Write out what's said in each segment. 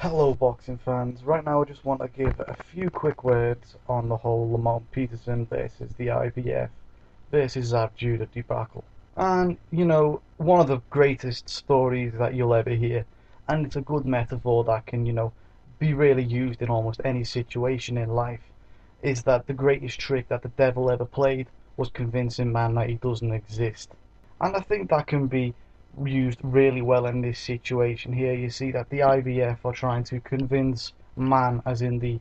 Hello boxing fans, right now I just want to give a few quick words on the whole Lamont Peterson versus the IBF versus Zab Judah debacle. And, one of the greatest stories that you'll ever hear, and it's a good metaphor that can, be really used in almost any situation in life, is that the greatest trick that the devil ever played was convincing man that he doesn't exist. And I think that can be used really well in this situation here. You see that the IBF are trying to convince man, as in the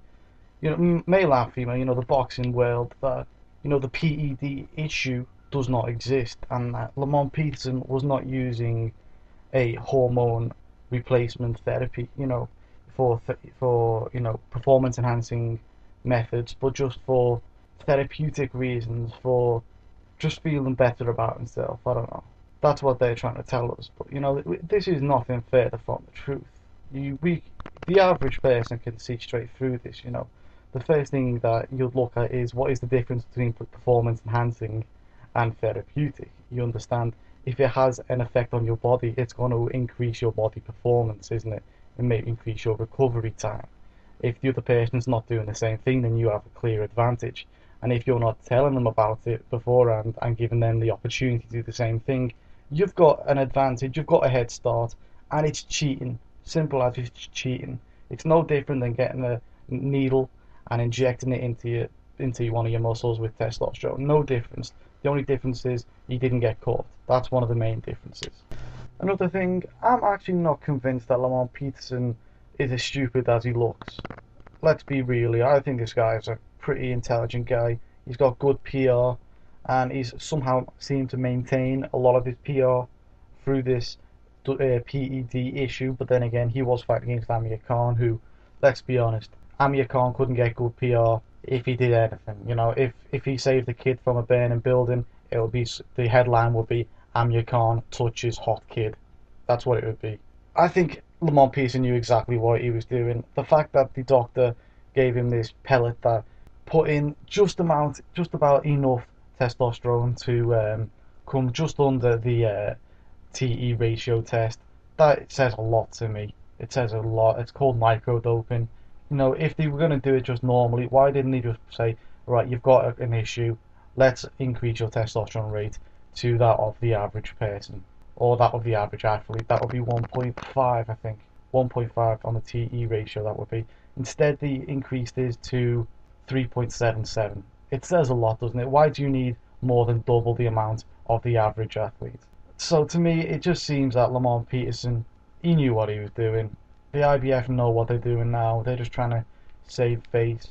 male and female, the boxing world, that the PED issue does not exist, and that Lamont Peterson was not using a hormone replacement therapy, for performance enhancing methods, but just for therapeutic reasons, for just feeling better about himself. I don't know. That's what they're trying to tell us. But this is nothing further from the truth. The average person can see straight through this. The first thing that you'd look at is what is the difference between performance enhancing and therapeutic. You understand, if it has an effect on your body, it's going to increase your body performance, isn't it? It may increase your recovery time. If the other person's not doing the same thing, then you have a clear advantage. And if you're not telling them about it beforehand and giving them the opportunity to do the same thing, you've got an advantage, you've got a head start, and it's cheating. Simple as it's cheating. It's no different than getting a needle and injecting it into one of your muscles with testosterone. No difference. The only difference is you didn't get caught. That's one of the main differences. Another thing, I'm actually not convinced that Lamont Peterson is as stupid as he looks. Let's be real here. I think this guy is a pretty intelligent guy. He's got good PR, and he's somehow seemed to maintain a lot of his PR through this PED issue. But then again, he was fighting against Amir Khan, who, let's be honest, Amir Khan couldn't get good PR if he did anything. If he saved the kid from a burning building, it would be, the headline would be Amir Khan touches hot kid. That's what it would be. I think Lamont Peterson knew exactly what he was doing. The fact that the doctor gave him this pellet that put in just about enough testosterone to come just under the TE ratio test, that says a lot to me. It says a lot. It's called microdoping. If they were going to do it just normally, why didn't they just say, right, you've got an issue, let's increase your testosterone rate to that of the average person, or that of the average athlete? That would be 1.5, I think. 1.5 on the TE ratio, that would be. Instead, they increased this to 3.77. It says a lot, doesn't it? Why do you need more than double the amount of the average athlete? So to me, it just seems that Lamont Peterson, he knew what he was doing. The IBF know what they're doing now. They're just trying to save face,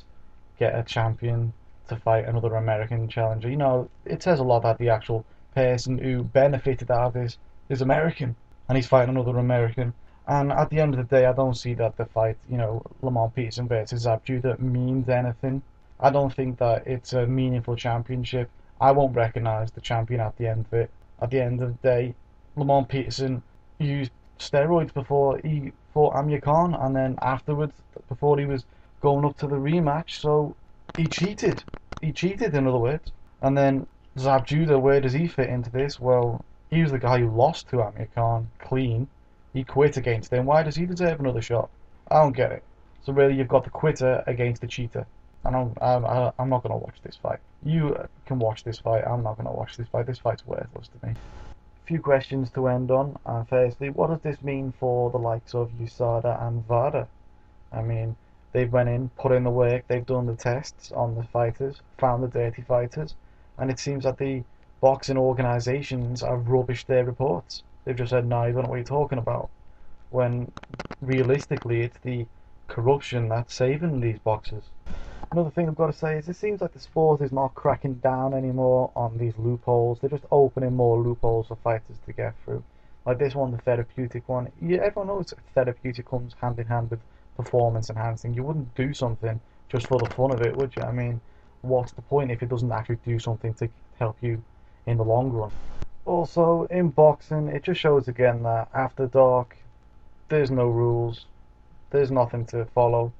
get a champion to fight another American challenger. It says a lot that the actual person who benefited out of this is American, and he's fighting another American. And at the end of the day, I don't see that the fight, Lamont Peterson versus Zab Judah, means anything. I don't think that it's a meaningful championship. I won't recognise the champion at the end of it. At the end of the day, Lamont Peterson used steroids before he fought Amir Khan, and then afterwards, before he was going up to the rematch, so he cheated. He cheated, in other words. And then Zab Judah, where does he fit into this? Well, he was the guy who lost to Amir Khan clean. He quit against him. Why does he deserve another shot? I don't get it. So really, you've got the quitter against the cheater. And I'm not going to watch this fight. You can watch this fight. I'm not going to watch this fight. This fight's worthless to me. A few questions to end on. Firstly, what does this mean for the likes of USADA and VADA? I mean, they've went in, put in the work, they've done the tests on the fighters, found the dirty fighters, and it seems that the boxing organisations have rubbished their reports. They've just said, no, you don't know what you're talking about. When realistically, it's the corruption that's saving these boxers. Another thing I've got to say is it seems like the sport is not cracking down anymore on these loopholes. They're just opening more loopholes for fighters to get through. Like this one, the therapeutic one. Yeah, everyone knows therapeutic comes hand in hand with performance enhancing. You wouldn't do something just for the fun of it, would you? I mean, what's the point if it doesn't actually do something to help you in the long run? Also, in boxing, it just shows again that after dark, there's no rules. There's nothing to follow.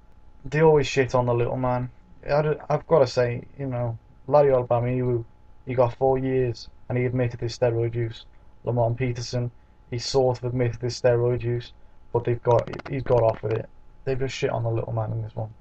They always shit on the little man. I've got to say, Larry Albami, he got 4 years and he admitted his steroid use. Lamont Peterson, he sort of admitted his steroid use, but he's got off with it. they've just shit on the little man in this one.